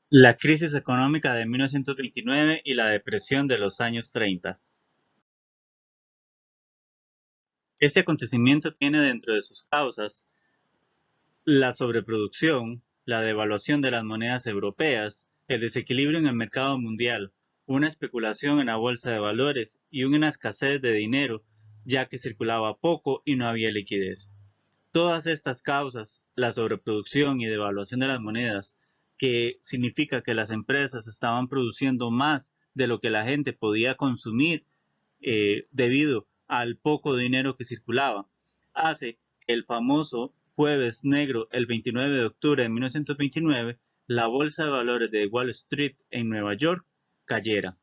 La crisis económica de 1929 y la depresión de los años 30. Este acontecimiento tiene dentro de sus causas la sobreproducción, la devaluación de las monedas europeas, el desequilibrio en el mercado mundial, una especulación en la bolsa de valores y una escasez de dinero, ya que circulaba poco y no había liquidez. Todas estas causas, la sobreproducción y devaluación de las monedas, que significa que las empresas estaban produciendo más de lo que la gente podía consumir debido al poco dinero que circulaba, hace que el famoso Jueves Negro el 29 de octubre de 1929, la bolsa de valores de Wall Street en Nueva York cayera.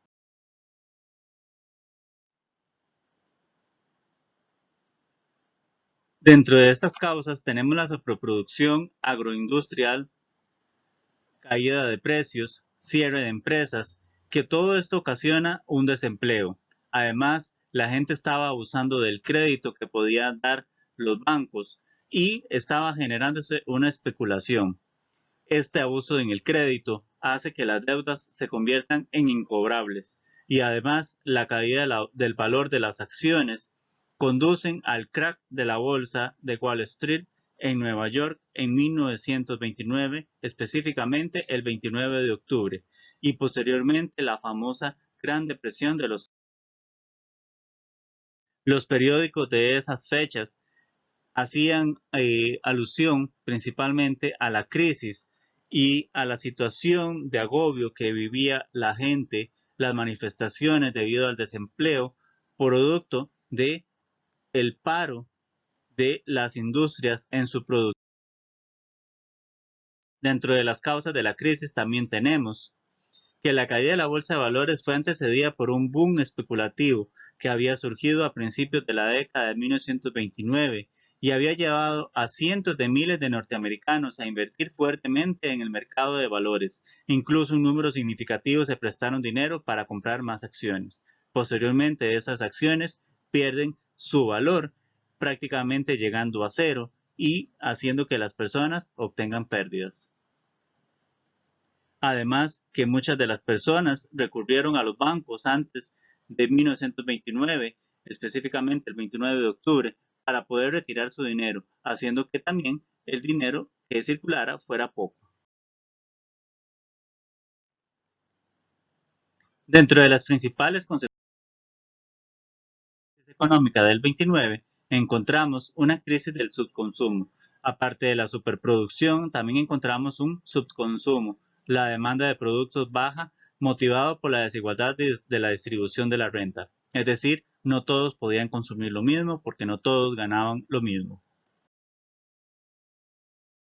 Dentro de estas causas tenemos la sobreproducción agroindustrial, caída de precios, cierre de empresas, que todo esto ocasiona un desempleo. Además, la gente estaba abusando del crédito que podían dar los bancos y estaba generándose una especulación. Este abuso en el crédito hace que las deudas se conviertan en incobrables y además la caída del valor de las acciones conducen al crack de la bolsa de Wall Street en Nueva York en 1929, específicamente el 29 de octubre, y posteriormente la famosa Gran Depresión de los periódicos de esas fechas hacían alusión principalmente a la crisis y a la situación de agobio que vivía la gente, las manifestaciones debido al desempleo, producto de el paro de las industrias en su producción. Dentro de las causas de la crisis también tenemos que la caída de la bolsa de valores fue antecedida por un boom especulativo que había surgido a principios de la década de 1929 y había llevado a cientos de miles de norteamericanos a invertir fuertemente en el mercado de valores. Incluso un número significativo se prestaron dinero para comprar más acciones. Posteriormente, esas acciones pierden su valor, prácticamente llegando a cero y haciendo que las personas obtengan pérdidas. Además, que muchas de las personas recurrieron a los bancos antes de 1929, específicamente el 29 de octubre, para poder retirar su dinero, haciendo que también el dinero que circulara fuera poco. Dentro de las principales consecuencias económicas del 29, encontramos una crisis del subconsumo. Aparte de la superproducción, también encontramos un subconsumo. La demanda de productos baja, motivado por la desigualdad de la distribución de la renta. Es decir, no todos podían consumir lo mismo porque no todos ganaban lo mismo.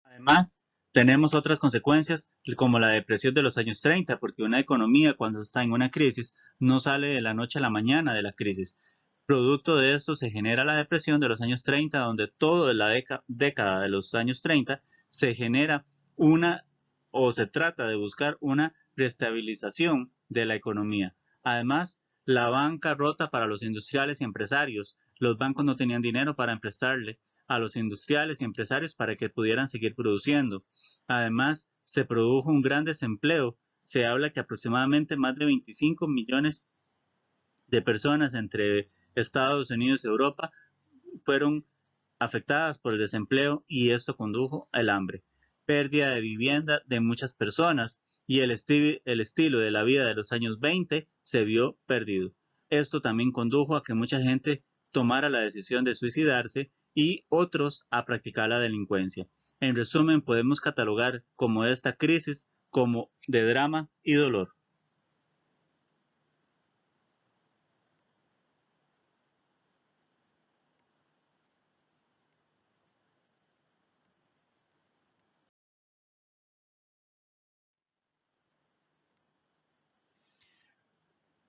Además, tenemos otras consecuencias como la depresión de los años 30, porque una economía cuando está en una crisis no sale de la noche a la mañana de la crisis. Producto de esto se genera la depresión de los años 30, donde toda la década de los años 30 se genera una o se trata de buscar una restabilización de la economía. Además, la banca rota para los industriales y empresarios. Los bancos no tenían dinero para prestarle a los industriales y empresarios para que pudieran seguir produciendo. Además, se produjo un gran desempleo. Se habla que aproximadamente más de 25 millones de personas entre Estados Unidos y Europa fueron afectadas por el desempleo y esto condujo al hambre, pérdida de vivienda de muchas personas y el estilo de la vida de los años 20 se vio perdido. Esto también condujo a que mucha gente tomara la decisión de suicidarse y otros a practicar la delincuencia. En resumen, podemos catalogar como esta crisis como de drama y dolor.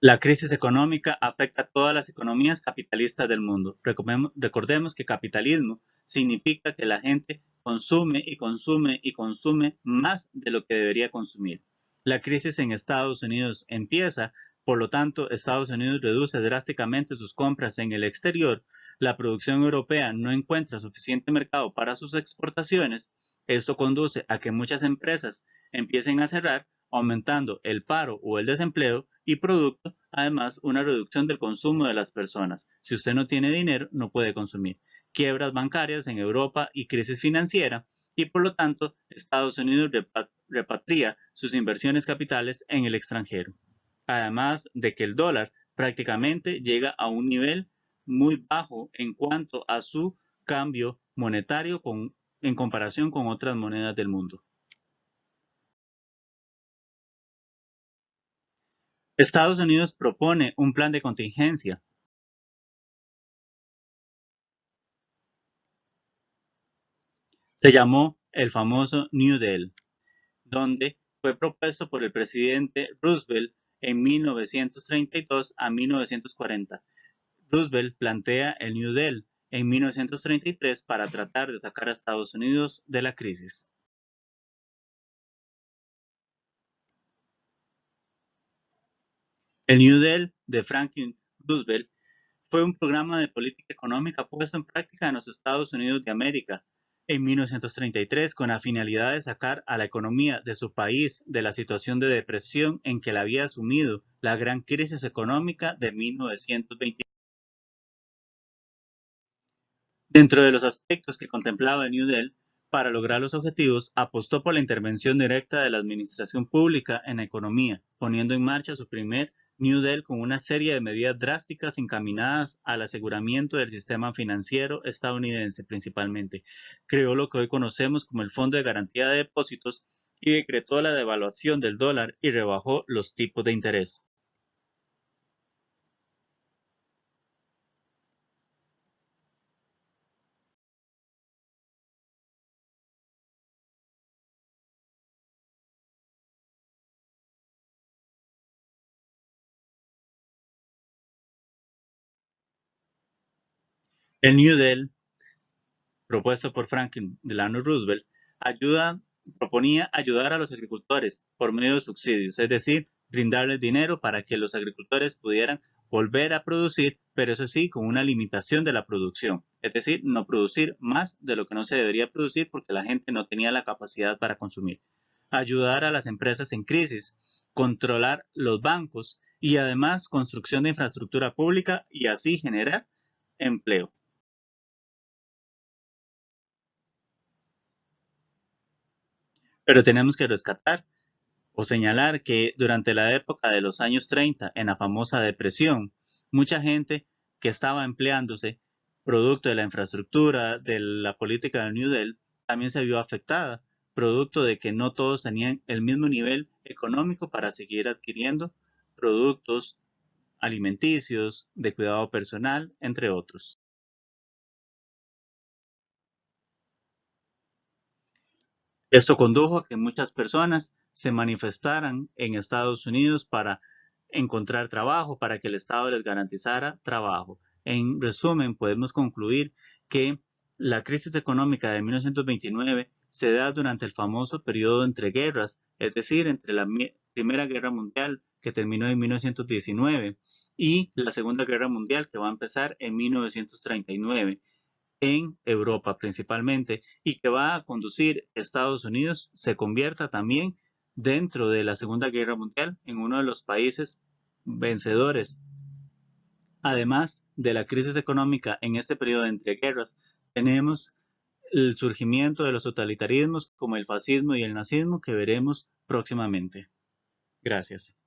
La crisis económica afecta a todas las economías capitalistas del mundo. Recordemos que capitalismo significa que la gente consume y consume y consume más de lo que debería consumir. La crisis en Estados Unidos empieza, por lo tanto, Estados Unidos reduce drásticamente sus compras en el exterior, la producción europea no encuentra suficiente mercado para sus exportaciones, esto conduce a que muchas empresas empiecen a cerrar aumentando el paro o el desempleo y producto, además, una reducción del consumo de las personas. Si usted no tiene dinero, no puede consumir. Quiebras bancarias en Europa y crisis financiera, y por lo tanto, Estados Unidos repatria sus inversiones capitales en el extranjero. Además de que el dólar prácticamente llega a un nivel muy bajo en cuanto a su cambio monetario en comparación con otras monedas del mundo. Estados Unidos propone un plan de contingencia. Se llamó el famoso New Deal, donde fue propuesto por el presidente Roosevelt en 1932 a 1940. Roosevelt plantea el New Deal en 1933 para tratar de sacar a Estados Unidos de la crisis. El New Deal de Franklin Roosevelt fue un programa de política económica puesto en práctica en los Estados Unidos de América en 1933 con la finalidad de sacar a la economía de su país de la situación de depresión en que la había sumido la gran crisis económica de 1920. Dentro de los aspectos que contemplaba el New Deal, para lograr los objetivos, apostó por la intervención directa de la administración pública en la economía, poniendo en marcha su primer New Deal con una serie de medidas drásticas encaminadas al aseguramiento del sistema financiero estadounidense principalmente. Creó lo que hoy conocemos como el Fondo de Garantía de Depósitos y decretó la devaluación del dólar y rebajó los tipos de interés. El New Deal propuesto por Franklin Delano Roosevelt, ayuda, proponía ayudar a los agricultores por medio de subsidios, es decir, brindarles dinero para que los agricultores pudieran volver a producir, pero eso sí, con una limitación de la producción, es decir, no producir más de lo que no se debería producir porque la gente no tenía la capacidad para consumir. Ayudar a las empresas en crisis, controlar los bancos y además construcción de infraestructura pública y así generar empleo. Pero tenemos que rescatar o señalar que durante la época de los años 30, en la famosa depresión, mucha gente que estaba empleándose producto de la infraestructura, de la política del New Deal, también se vio afectada, producto de que no todos tenían el mismo nivel económico para seguir adquiriendo productos alimenticios, de cuidado personal, entre otros. Esto condujo a que muchas personas se manifestaran en Estados Unidos para encontrar trabajo, para que el Estado les garantizara trabajo. En resumen, podemos concluir que la crisis económica de 1929 se da durante el famoso periodo entre guerras, es decir, entre la Primera Guerra Mundial, que terminó en 1919, y la Segunda Guerra Mundial, que va a empezar en 1939 en Europa principalmente y que va a conducir a Estados Unidos se convierta también dentro de la Segunda Guerra Mundial en uno de los países vencedores. Además de la crisis económica en este periodo de entreguerras, tenemos el surgimiento de los totalitarismos como el fascismo y el nazismo que veremos próximamente. Gracias.